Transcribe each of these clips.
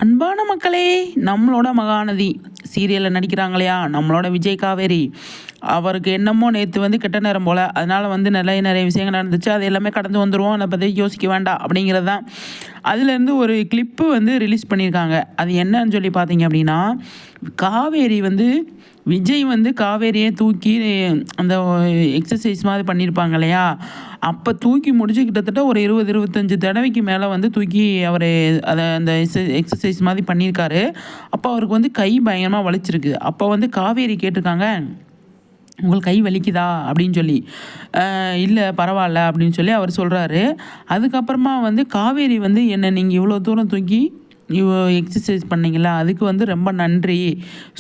அன்பான மக்களே, நம்மளோட மகாநதி சீரியலில் நடிக்கிறாங்க இல்லையா, நம்மளோட விஜய் காவேரி. அவருக்கு என்னமோ நேற்று வந்து கெட்ட நேரம் போல், அதனால் வந்து நிறைய நிறைய விஷயங்கள் நடந்துச்சு. அது எல்லாமே கடந்து வந்துடுவோம், அதை பற்றி யோசிக்க வேண்டாம் அப்படிங்கிறது தான். அதுலேருந்து ஒரு கிளிப்பு வந்து ரிலீஸ் பண்ணியிருக்காங்க. அது என்னன்னு சொல்லி பார்த்தீங்க அப்படின்னா, காவேரி வந்து விஜய் வந்து காவேரியை தூக்கி அந்த எக்ஸசைஸ் மாதிரி பண்ணியிருப்பாங்க இல்லையா, அப்போ தூக்கி முடிச்சு கிட்டத்தட்ட ஒரு 20-25 தடவைக்கு மேலே வந்து தூக்கி அவர் அதை அந்த எக்ஸசைஸ் மாதிரி பண்ணியிருக்காரு. அப்போ அவருக்கு வந்து கை பயங்கரமாக வலிச்சிருக்கு. அப்போ வந்து காவேரி கேட்டிருக்காங்க, உங்களுக்கு கை வலிக்குதா அப்படின்னு சொல்லி. இல்லை பரவாயில்ல அப்படின்னு சொல்லி அவர் சொல்கிறாரு. அதுக்கப்புறமா வந்து காவேரி வந்து என்னை நீங்கள் இவ்வளோ தூரம் தூக்கி எக்ஸசைஸ் பண்ணீங்களா, அதுக்கு வந்து ரொம்ப நன்றி,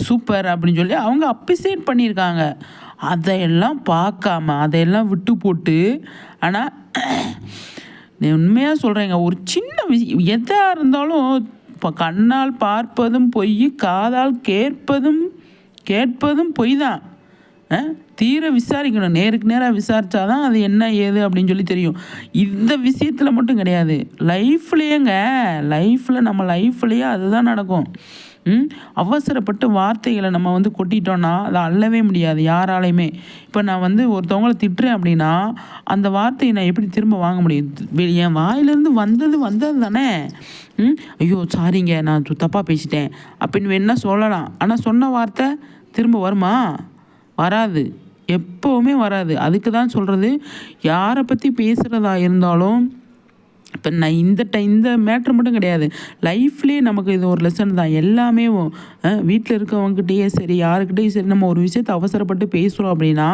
சூப்பர் அப்படின்னு சொல்லி அவங்க அப்ரிசியேட் பண்ணியிருக்காங்க. அதையெல்லாம் பார்க்காம அதையெல்லாம் விட்டு போட்டு, ஆனால் உண்மையாக சொல்கிறேங்க, ஒரு சின்ன விஷயம் எதாக இருந்தாலும் இப்போ கண்ணால் பார்ப்பதும் பொய், காதால் கேட்பதும் பொய் தான். தீர விசாரிக்கணும், நேருக்கு நேராக விசாரித்தா தான் அது என்ன ஏது அப்படின்னு சொல்லி தெரியும். இந்த விஷயத்தில் மட்டும் கிடையாது, லைஃப்பில் நம்ம லைஃப்லேயே அதுதான் நடக்கும். அவசரப்பட்டு வார்த்தைகளை நம்ம வந்து கொட்டிட்டோன்னா அதை அள்ளவே முடியாது யாராலையுமே. இப்போ நான் வந்து ஒருத்தவங்களை திட்டுறேன் அப்படின்னா அந்த வார்த்தையை நான் எப்படி திரும்ப வாங்க முடியும்? என் வாயிலேருந்து வந்தது தானே. ஐயோ சாரிங்க, நான் தப்பாக பேசிட்டேன் அப்படின்னு வேணா சொல்லலாம். ஆனால் சொன்ன வார்த்தை திரும்ப வருமா? வராது, எப்போவுமே வராது. அதுக்கு தான் சொல்கிறது, யாரை பற்றி பேசுகிறதா இருந்தாலும் இப்போ நான் இந்த மேட்ரு மட்டும் கிடையாது, லைஃப்லேயே நமக்கு இது ஒரு லெசன் தான். எல்லாமே வீட்டில் இருக்கவங்ககிட்டயே சரி, யாருக்கிட்டேயும் சரி, நம்ம ஒரு விஷயத்தை அவசரப்பட்டு பேசுகிறோம் அப்படின்னா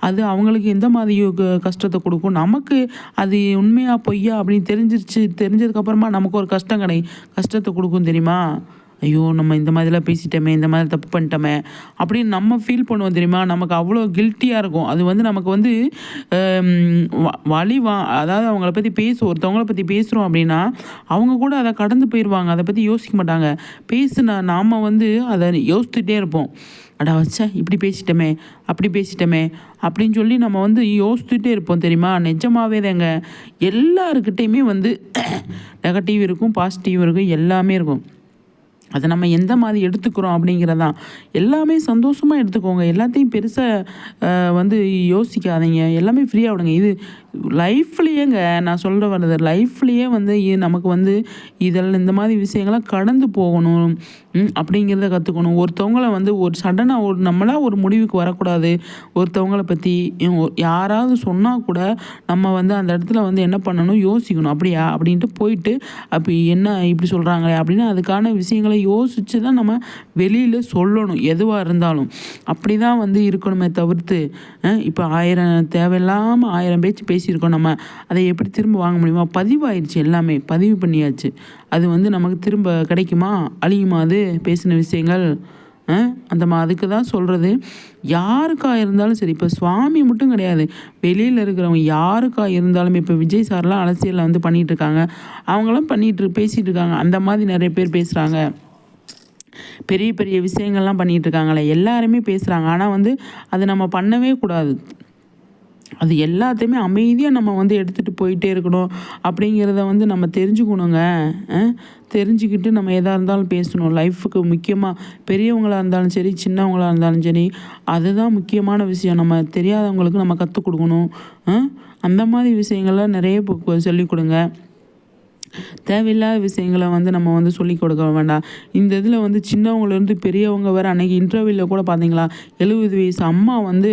அது அவங்களுக்கு எந்த மாதிரி கஷ்டத்தை கொடுக்கும், நமக்கு அது உண்மையாக பொய்யா அப்படின்னு தெரிஞ்சதுக்கப்புறமா நமக்கு ஒரு கஷ்டத்தை கொடுக்கும் தெரியுமா. ஐயோ நம்ம இந்த மாதிரிலாம் பேசிட்டோமே, இந்த மாதிரி தப்பு பண்ணிட்டோமே அப்படின்னு நம்ம ஃபீல் பண்ணுவோம் தெரியுமா. நமக்கு அவ்வளோ கில்ட்டியாக இருக்கும். அது வந்து நமக்கு வந்து அதாவது அவங்கள பற்றி ஒருத்தவங்கள பற்றி பேசுகிறோம் அப்படின்னா அவங்க கூட அதை கடந்து போயிடுவாங்க, அதை பற்றி யோசிக்க மாட்டாங்க. நாம் வந்து அதை யோசிச்சுட்டே இருப்போம். அடா வச்சா இப்படி பேசிட்டோமே, அப்படி பேசிட்டோமே அப்படின்னு சொல்லி நம்ம வந்து யோசிச்சுட்டே இருப்போம் தெரியுமா. நிஜமாவே தாங்க, எல்லாருக்கிட்டேயுமே வந்து நெகட்டிவ் இருக்கும், பாசிட்டிவ் இருக்கும், எல்லாமே இருக்கும். அதை நம்ம எந்த மாதிரி எடுத்துக்கிறோம் அப்படிங்கிறதான். எல்லாமே சந்தோஷமாக எடுத்துக்கோங்க, எல்லாத்தையும் பெருசாக வந்து யோசிக்காதீங்க, எல்லாமே ஃப்ரீயாக விடுங்க. இது லைஃப்லேயேங்க, நான் சொல்கிற வர்றது லைஃப்லேயே வந்து நமக்கு வந்து இந்த மாதிரி விஷயங்கள்லாம் கடந்து போகணும் அப்படிங்கிறத கற்றுக்கணும். ஒருத்தவங்கள வந்து ஒரு சடனாக நம்மளாக ஒரு முடிவுக்கு வரக்கூடாது. ஒருத்தவங்கள பற்றி யாராவது சொன்னால் கூட நம்ம வந்து அந்த இடத்துல வந்து என்ன பண்ணணும், யோசிக்கணும். அப்படியா அப்படின்ட்டு போயிட்டு அப்படி என்ன இப்படி சொல்கிறாங்களே அப்படின்னு அதுக்கான விஷயங்களை யோசித்து தான் நம்ம வெளியில் சொல்லணும், எதுவாக இருந்தாலும். அப்படி தான் வந்து இருக்கணுமே தவிர்த்து இப்போ 1000 தேவையில்லாமல் 1000 பேச்சு பேசியிருக்கோம், நம்ம அதை எப்படி திரும்ப வாங்க முடியுமா? பதிவாயிடுச்சு, எல்லாமே பதிவு பண்ணியாச்சு. அது வந்து நமக்கு திரும்ப கிடைக்குமா, அழியுமா அது பேசின விஷயங்கள்? அதுக்கு தான் சொல்கிறது, யாருக்கா இருந்தாலும் சரி, இப்போ சுவாமி மட்டும் கிடையாது, வெளியில் இருக்கிறவங்க யாருக்கா இருந்தாலும். இப்போ விஜய் சார்லாம் அரசியலில் வந்து பண்ணிகிட்ருக்காங்க, அவங்களாம் பேசிகிட்டு இருக்காங்க. அந்த மாதிரி நிறைய பேர் பேசுகிறாங்க, பெரிய பெரிய விஷயங்கள்லாம் பண்ணிகிட்டு இருக்காங்களே, எல்லாருமே பேசுகிறாங்க. ஆனால் வந்து அது நம்ம பண்ணவே கூடாது. அது எல்லாத்தையுமே அமைதியாக நம்ம வந்து எடுத்துகிட்டு போயிட்டே இருக்கணும் அப்படிங்கிறத வந்து நம்ம தெரிஞ்சுக்கணுங்க. தெரிஞ்சுக்கிட்டு நம்ம எதாக இருந்தாலும் பேசணும். லைஃபுக்கு முக்கியமாக பெரியவங்களாக இருந்தாலும் சரி, சின்னவங்களாக இருந்தாலும் சரி, அதுதான் முக்கியமான விஷயம். நம்ம தெரியாதவங்களுக்கு நம்ம கற்றுக் கொடுக்கணும். அந்த மாதிரி விஷயங்கள்லாம் நிறைய சொல்லிக் கொடுங்க. தேவையில்லாத விஷயங்களை வந்து நம்ம வந்து சொல்லிக் கொடுக்க வேண்டாம். இந்த இதில் வந்து சின்னவங்கலேருந்து பெரியவங்க வேறு. அன்றைக்கி இன்டர்வியூவில் கூட பார்த்தீங்களா, 70 வயசு அம்மா வந்து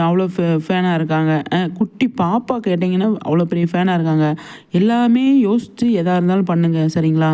அவ்வளோ ஃபேனாக இருக்காங்க. குட்டி பாப்பா கேட்டிங்கன்னா அவ்வளோ பெரிய ஃபேனாக இருக்காங்க. எல்லாமே யோசித்து எதாக இருந்தாலும் பண்ணுங்கள், சரிங்களா?